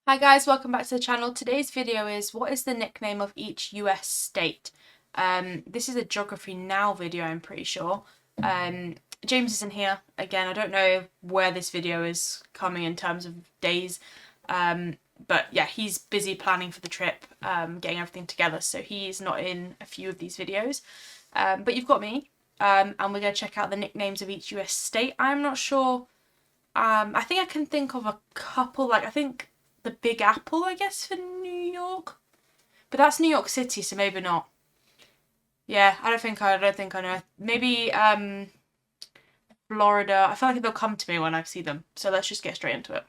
Hi guys, welcome back to the channel. Today's video is what is the nickname of each US state? This is a Geography Now video, I'm pretty sure. James isn't here. Again, I don't know where this video is coming in terms of days. But yeah, he's busy planning for the trip, getting everything together, so he's not in a few of these videos. But you've got me, and we're going to check out the nicknames of each US state. I'm not sure. I think I can think of a couple, I think the Big Apple, I guess, for New York. But that's New York City, so maybe not. Yeah, I don't think I know. Maybe Florida. I feel like they'll come to me when I see them. So let's just get straight into it.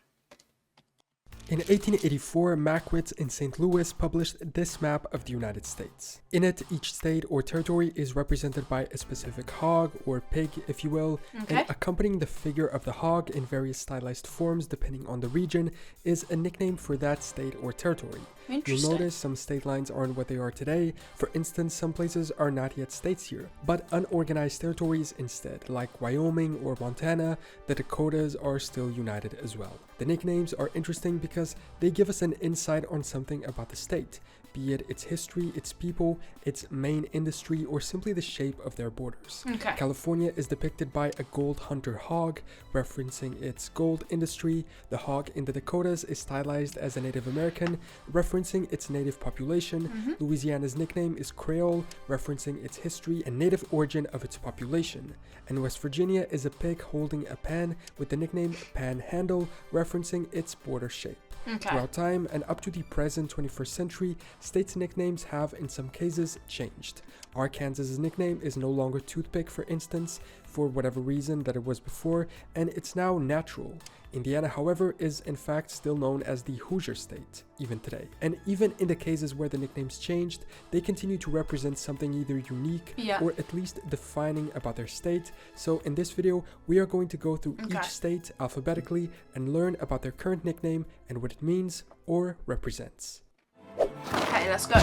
In 1884, Mackwitz in St. Louis published this map of the United States. In it, each state or territory is represented by a specific hog, or pig if you will, Okay. and accompanying the figure of the hog in various stylized forms depending on the region is a nickname for that state or territory. You'll notice some state lines aren't what they are today. For instance, some places are not yet states here, but unorganized territories instead, like Wyoming or Montana. The Dakotas are still united as well. The nicknames are interesting because they give us an insight on something about the state, be it its history, its people, its main industry, or simply the shape of their borders. Okay. California is depicted by a gold hunter hog, referencing its gold industry. The hog in the Dakotas is stylized as a Native American, referencing its native population. Louisiana's nickname is Creole, referencing its history and native origin of its population. And West Virginia is a pig holding a pan with the nickname Panhandle, referencing its border shape. Okay. Throughout time and up to the present 21st century, states' nicknames have in some cases changed. Arkansas's nickname is no longer toothpick, for instance, for whatever reason that it was before, and it's now natural. Indiana, however, is in fact still known as the Hoosier state, even today. And even in the cases where the nicknames changed, they continue to represent something either unique or at least defining about their state. So in this video, we are going to go through each state alphabetically and learn about their current nickname and what it means or represents. Okay, let's go.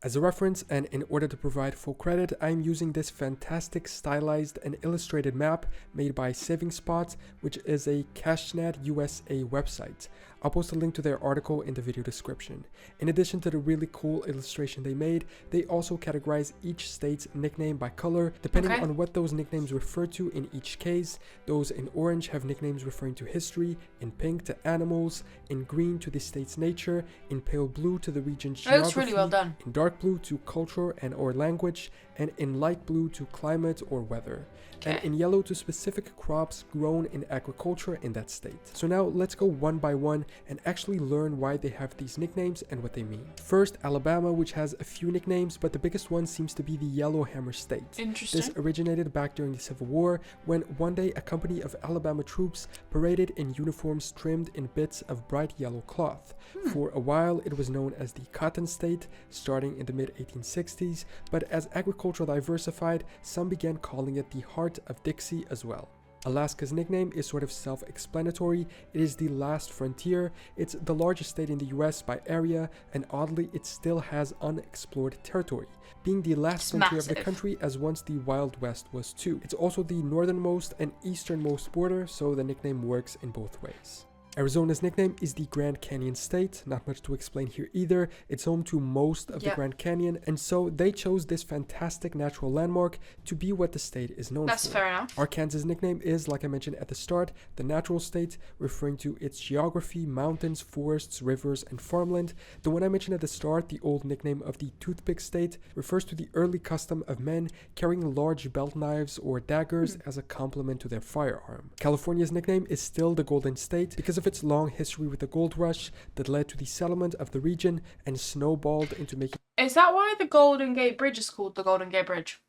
As a reference, and in order to provide full credit, I am using this fantastic stylized and illustrated map made by Saving Spot, which is a CashNet USA website. I'll post a link to their article in the video description. In addition to the really cool illustration they made, they also categorize each state's nickname by color, depending on what those nicknames refer to in each case. Those in orange have nicknames referring to history, in pink to animals, in green to the state's nature, in pale blue to the region's geography, It looks really well done. in dark blue to culture and or language, and in light blue to climate or weather, and in yellow to specific crops grown in agriculture in that state. So now let's go one by one and actually learn why they have these nicknames and what they mean. First, Alabama, which has a few nicknames, but the biggest one seems to be the Yellowhammer State. Interesting. This originated back during the Civil War, when one day a company of Alabama troops paraded in uniforms trimmed in bits of bright yellow cloth. For a while, it was known as the Cotton State, starting in the mid-1860s, but as agriculture diversified, some began calling it the Heart of Dixie as well. Alaska's nickname is sort of self-explanatory. It is the last frontier. It's the largest state in the US by area, and oddly, it still has unexplored territory, being the last frontier of the country, as once the Wild West was too. It's also the northernmost and easternmost border, so the nickname works in both ways. Arizona's nickname is the Grand Canyon State. Not much to explain here either. It's home to most of the Grand Canyon, and so they chose this fantastic natural landmark to be what the state is known for. That's fair enough. Arkansas's nickname is, like I mentioned at the start, the natural state, referring to its geography, mountains, forests, rivers, and farmland. The one I mentioned at the start, the old nickname of the Toothpick State, refers to the early custom of men carrying large belt knives or daggers as a complement to their firearm. California's nickname is still the Golden State because of its long history with the gold rush that led to the settlement of the region and snowballed into making... Is that why the Golden Gate Bridge is called the Golden Gate Bridge?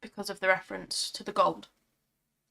Because of the reference to the gold?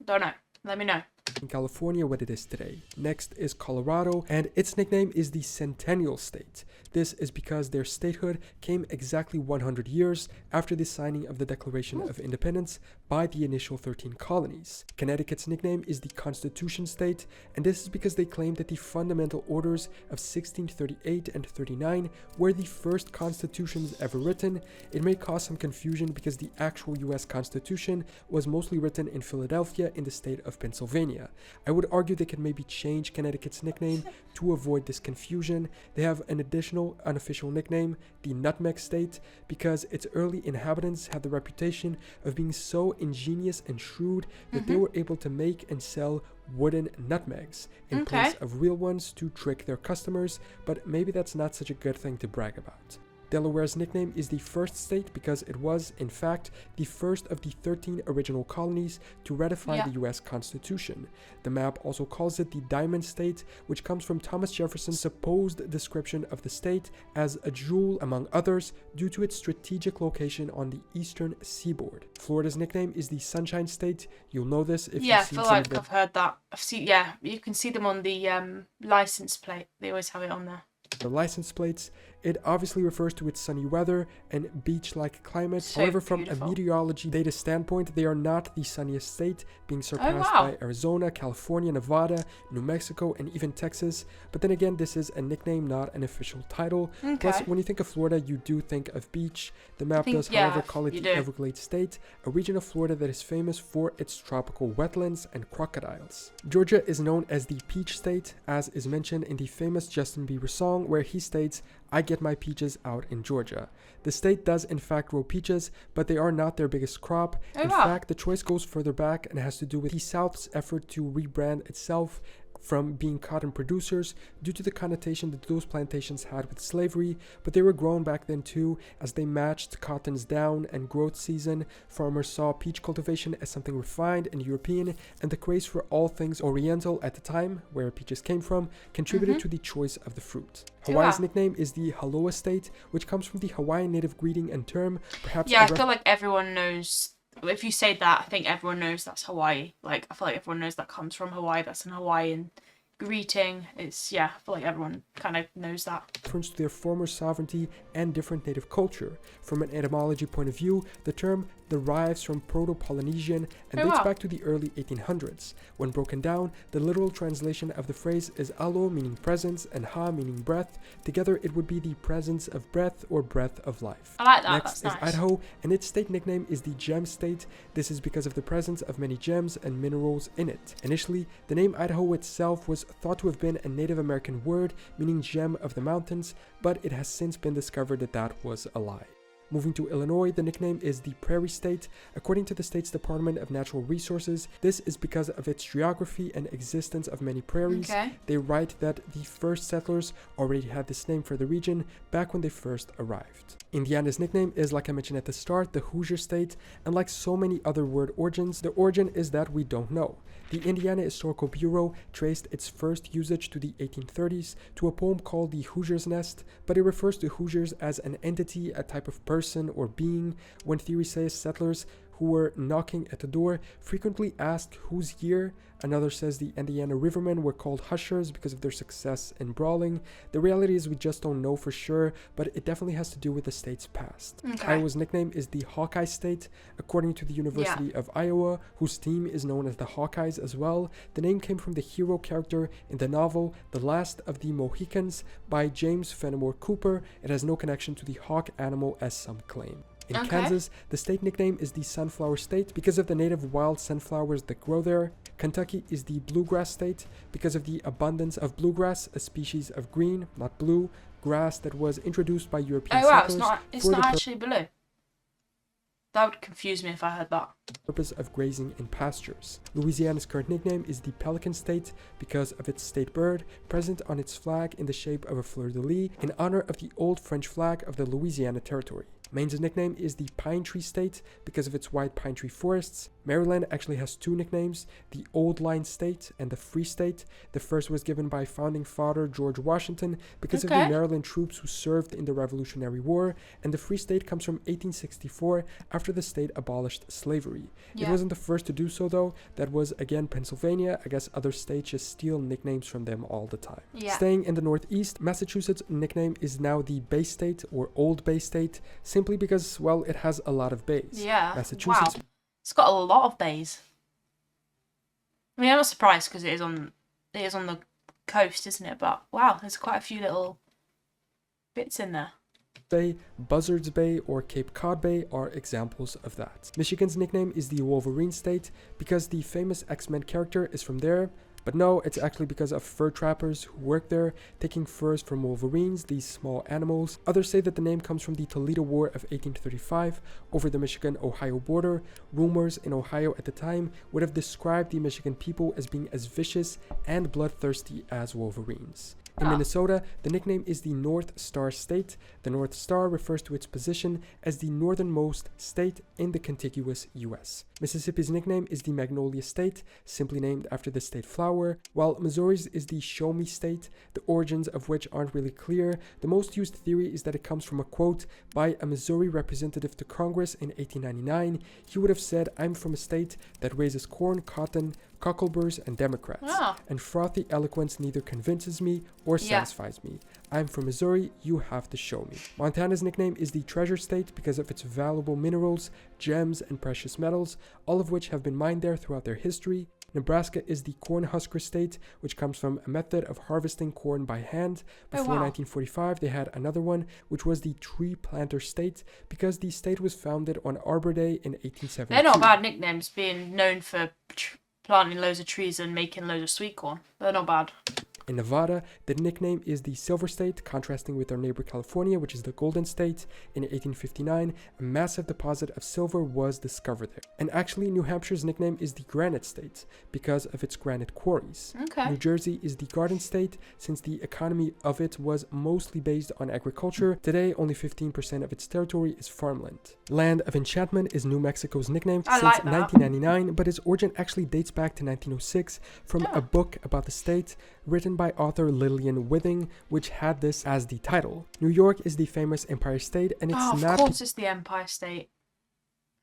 Don't know. Let me know. in California what it is today. Next is Colorado, and its nickname is the Centennial State. This is because their statehood came exactly 100 years after the signing of the Declaration of Independence by the initial 13 colonies. Connecticut's nickname is the Constitution State, and this is because they claim that the fundamental orders of 1638 and 39 were the first constitutions ever written. It may cause some confusion because the actual US Constitution was mostly written in Philadelphia in the state of Pennsylvania. I would argue they could maybe change Connecticut's nickname to avoid this confusion. They have an additional unofficial nickname, the Nutmeg State, because its early inhabitants had the reputation of being so ingenious and shrewd that they were able to make and sell wooden nutmegs in place of real ones to trick their customers, but maybe that's not such a good thing to brag about. Delaware's nickname is the first state because it was, in fact, the first of the 13 original colonies to ratify the US Constitution. The map also calls it the Diamond State, which comes from Thomas Jefferson's supposed description of the state as a jewel, among others, due to its strategic location on the eastern seaboard. Florida's nickname is the Sunshine State. You'll know this if you've seen I feel like I've heard that. You can see them on the license plate. They always have it on there. The license plates. It obviously refers to its sunny weather and beach-like climate. So However, from beautiful. a meteorology data standpoint, they are not the sunniest state, being surpassed by Arizona, California, Nevada, New Mexico, and even Texas. But then again, this is a nickname, not an official title. Plus, when you think of Florida, you do think of beach. The map does, however, call it the Everglades State, a region of Florida that is famous for its tropical wetlands and crocodiles. Georgia is known as the Peach State, as is mentioned in the famous Justin Bieber song, where he states, "I get my peaches out in Georgia." The state does in fact grow peaches, but they are not their biggest crop. In fact, the choice goes further back and has to do with the South's effort to rebrand itself from being cotton producers due to the connotation that those plantations had with slavery, but they were grown back then too. As they matched cotton's down and growth season, farmers saw peach cultivation as something refined and European, and the craze for all things Oriental at the time, where peaches came from, contributed to the choice of the fruit. Hawaii's nickname is the Aloha State, which comes from the Hawaiian native greeting and term. Perhaps I feel like everyone knows. If you say that, I think everyone knows that's Hawaii. Like, I feel like everyone knows that comes from Hawaii. That's an Hawaiian greeting. It's, I feel like everyone kind of knows that. Reference to their former sovereignty and different native culture. From an etymology point of view, the term derives from Proto-Polynesian and dates back to the early 1800s. When broken down, the literal translation of the phrase is alo, meaning presence, and ha, meaning breath. Together, it would be the presence of breath or breath of life. I like that. Next is Idaho, and its state nickname is the Gem State. This is because of the presence of many gems and minerals in it. Initially, the name Idaho itself was thought to have been a Native American word meaning gem of the mountains, but it has since been discovered that that was a lie. Moving to Illinois, the nickname is the Prairie State. According to the state's Department of Natural Resources, this is because of its geography and existence of many prairies. They write that the first settlers already had this name for the region back when they first arrived. Indiana's nickname is, like I mentioned at the start, the Hoosier State, and like so many other word origins, the origin is that we don't know. The Indiana Historical Bureau traced its first usage to the 1830s to a poem called The Hoosier's Nest, but it refers to Hoosiers as an entity, a type of person or being. One theory says settlers who were knocking at the door frequently asked whose year. Another says the Indiana Rivermen were called Hushers because of their success in brawling. The reality is we just don't know for sure, but it definitely has to do with the state's past. Iowa's nickname is the Hawkeye State. According to the University of Iowa, whose team is known as the Hawkeyes as well, the name came from the hero character in the novel The Last of the Mohicans by James Fenimore Cooper. It has no connection to the hawk animal as some claim. In Kansas, the state nickname is the Sunflower State because of the native wild sunflowers that grow there. Kentucky is the Bluegrass State because of the abundance of bluegrass, a species of green, not blue, grass that was introduced by European settlers. It's not actually blue. That would confuse me if I heard that. Purpose of grazing in pastures. Louisiana's current nickname is the Pelican State because of its state bird present on its flag in the shape of a fleur-de-lis in honor of the old French flag of the Louisiana Territory. Maine's nickname is the Pine Tree State because of its wide pine tree forests. Maryland actually has two nicknames, the Old Line State and the Free State. The first was given by founding father George Washington because of the Maryland troops who served in the Revolutionary War, and the Free State comes from 1864 after the state abolished slavery. It wasn't the first to do so though. That was again Pennsylvania. I guess other states just steal nicknames from them all the time. Staying in the Northeast, Massachusetts' nickname is now the Bay State or Old Bay State, simply because, well, it has a lot of bays. Massachusetts. Wow. It's got a lot of bays. I mean, I'm not surprised because it is on the coast, isn't it? But wow, there's quite a few little bits in there. Bay, Buzzards Bay, or Cape Cod Bay are examples of that. Michigan's nickname is the Wolverine State because the famous X-Men character is from there. But no, it's actually because of fur trappers who work there, taking furs from wolverines, these small animals. Others say that the name comes from the Toledo War of 1835 over the Michigan-Ohio border. Rumors in Ohio at the time would have described the Michigan people as being as vicious and bloodthirsty as wolverines. In Minnesota, the nickname is the North Star State. The North Star refers to its position as the northernmost state in the contiguous U.S. Mississippi's nickname is the Magnolia State, simply named after the state flower, while Missouri's is the Show Me State, the origins of which aren't really clear. The most used theory is that it comes from a quote by a Missouri representative to Congress in 1899. He would have said, "I'm from a state that raises corn, cotton, cockleburrs, and Democrats, and frothy eloquence neither convinces me or satisfies me. I'm from Missouri, you have to show me." Montana's nickname is the Treasure State because of its valuable minerals, gems, and precious metals, all of which have been mined there throughout their history. Nebraska is the Cornhusker State, which comes from a method of harvesting corn by hand. Before 1945, they had another one, which was the Tree Planter State, because the state was founded on Arbor Day in 1872. They're not bad nicknames, being known for planting loads of trees and making loads of sweet corn. They're not bad. In Nevada, the nickname is the Silver State, contrasting with our neighbor California, which is the Golden State. In 1859, a massive deposit of silver was discovered there. And actually, New Hampshire's nickname is the Granite State because of its granite quarries. New Jersey is the Garden State, since the economy of it was mostly based on agriculture. Today, only 15% of its territory is farmland. Land of Enchantment is New Mexico's nickname since 1999, but its origin actually dates back to 1906 from a book about the state written by author Lillian Withing, which had this as the title. New York is the famous Empire State, and it's not... Of course it's the Empire State.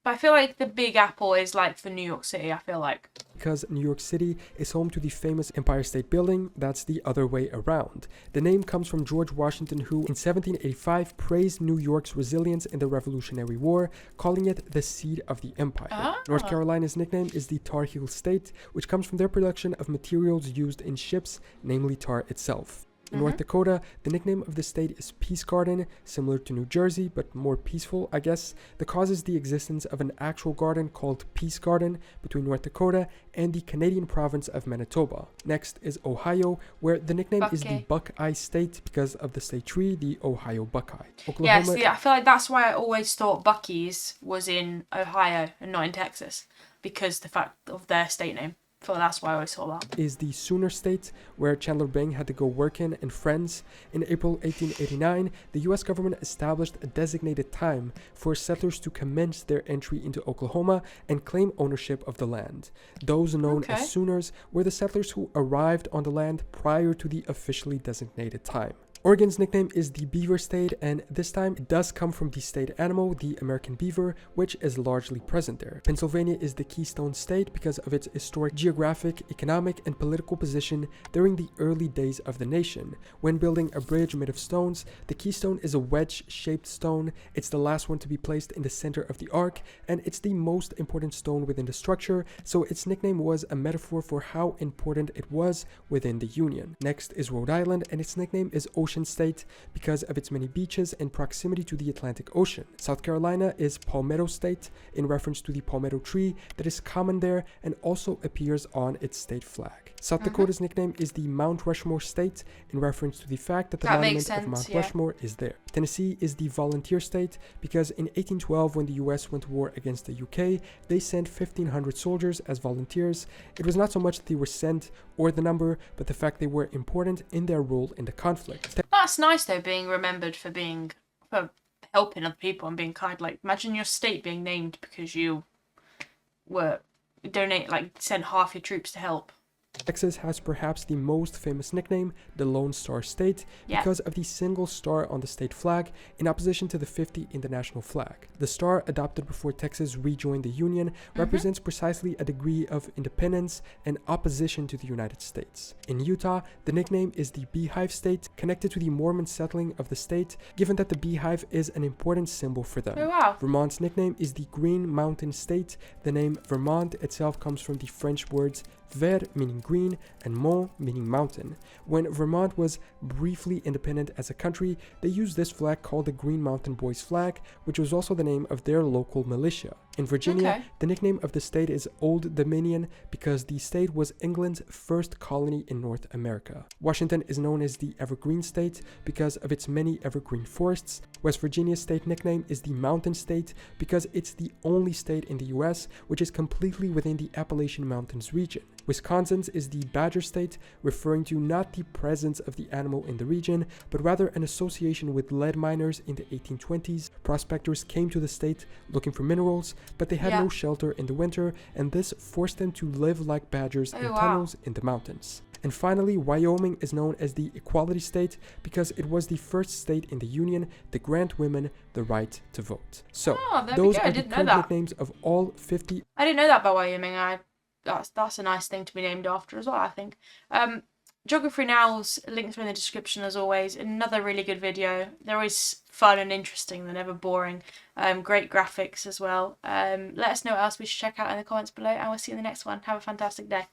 But I feel like the Big Apple is like for New York City, I feel like. Because New York City is home to the famous Empire State Building, that's the other way around. The name comes from George Washington, who in 1785 praised New York's resilience in the Revolutionary War, calling it the seat of the empire. North Carolina's nickname is the Tar Heel State, which comes from their production of materials used in ships, namely tar itself. In North Dakota, the nickname of the state is Peace Garden, similar to New Jersey, but more peaceful, I guess. The cause is the existence of an actual garden called Peace Garden between North Dakota and the Canadian province of Manitoba. Next is Ohio, where the nickname is the Buckeye State because of the state tree, the Ohio Buckeye. Oklahoma, I feel like that's why I always thought Buc-ee's was in Ohio and not in Texas, because the fact of their state name. So that's why I always saw that. Is the Sooner State, where Chandler Bing had to go work in and friends. In April 1889, the U.S. government established a designated time for settlers to commence their entry into Oklahoma and claim ownership of the land. Those known as Sooners were the settlers who arrived on the land prior to the officially designated time. Oregon's nickname is the Beaver State, and this time it does come from the state animal, the American beaver, which is largely present there. Pennsylvania is the Keystone State because of its historic geographic, economic, and political position during the early days of the nation. When building a bridge made of stones, the keystone is a wedge-shaped stone. It's the last one to be placed in the center of the arc, and it's the most important stone within the structure, so its nickname was a metaphor for how important it was within the Union. Next is Rhode Island, and its nickname is Ocean State because of its many beaches and proximity to the Atlantic Ocean. South Carolina is Palmetto State in reference to the palmetto tree that is common there and also appears on its state flag. South Dakota's nickname is the Mount Rushmore State in reference to the fact that the monument of Mount Rushmore is there. Tennessee is the Volunteer State because in 1812, when the US went to war against the UK, they sent 1,500 soldiers as volunteers. It was not so much that they were sent or the number, but the fact they were important in their role in the conflict. That's nice though, being remembered for helping other people and being kind. Like, imagine your state being named because you were send half your troops to help. Texas has perhaps the most famous nickname, the Lone Star State, because of the single star on the state flag in opposition to the 50 in the national flag. The star, adopted before Texas rejoined the Union, represents precisely a degree of independence and opposition to the United States. In Utah, the nickname is the Beehive State, connected to the Mormon settling of the state, given that the beehive is an important symbol for them. Oh, wow. Vermont's nickname is the Green Mountain State. The name Vermont itself comes from the French words vert, meaning green, and mont, meaning mountain. When Vermont was briefly independent as a country, they used this flag called the Green Mountain Boys flag, which was also the name of their local militia. In Virginia, the nickname of the state is Old Dominion because the state was England's first colony in North America. Washington is known as the Evergreen State because of its many evergreen forests. West Virginia's state nickname is the Mountain State because it's the only state in the US which is completely within the Appalachian Mountains region. Wisconsin's is the Badger State, referring to not the presence of the animal in the region, but rather an association with lead miners in the 1820s. Prospectors came to the state looking for minerals, but they had no shelter in the winter, and this forced them to live like badgers in tunnels in the mountains. And finally, Wyoming is known as the Equality State because it was the first state in the Union to grant women the right to vote. So, those are the current nicknames of all 50. I didn't know that about Wyoming. That's a nice thing to be named after as well, I think. Geography Now's links are in the description as always. Another really good video. They're always fun and interesting. They're never boring. Great graphics as well. Let us know what else we should check out in the comments below, and we'll see you in the next one. Have a fantastic day.